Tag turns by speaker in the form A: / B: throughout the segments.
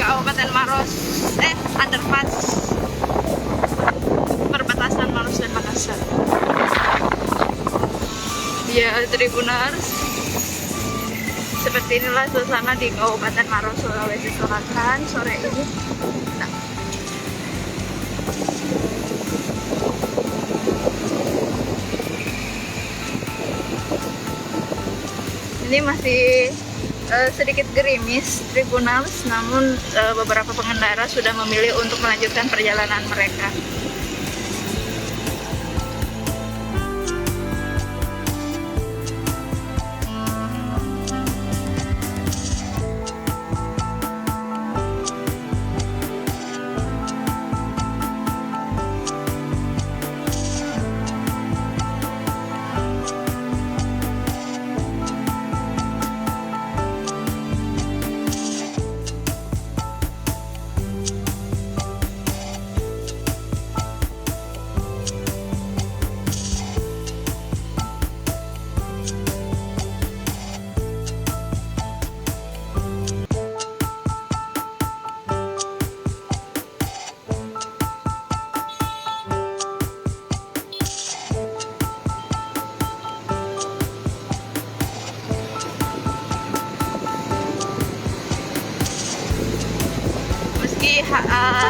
A: Kabupaten Maros, underpass perbatasan Maros dan Makassar. Ya, Tribuners, seperti inilah suasana di Kabupaten Maros, Sulawesi Selatan sore ini. Nah, ini masih sedikit gerimis Tribuners, namun beberapa pengendara sudah memilih untuk melanjutkan perjalanan mereka.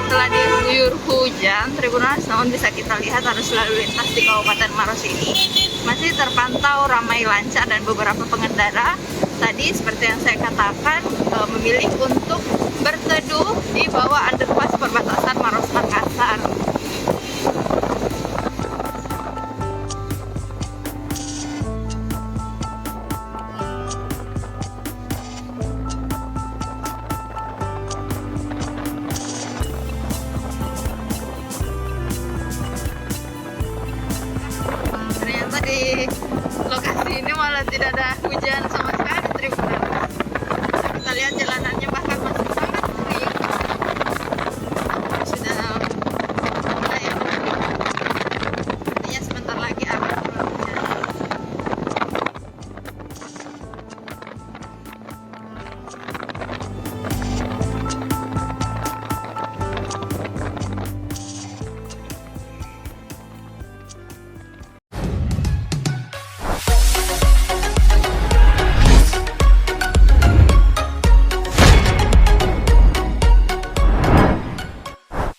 A: Telah diguyur hujan Tribuners, namun bisa kita lihat arus lalu lintas di Kabupaten Maros ini masih terpantau ramai lancar, dan beberapa pengendara tadi seperti yang saya katakan memilih untuk berteduh di bawah underpass perbatasan Maros Makassar. Di lokasi ini malah tidak ada hujan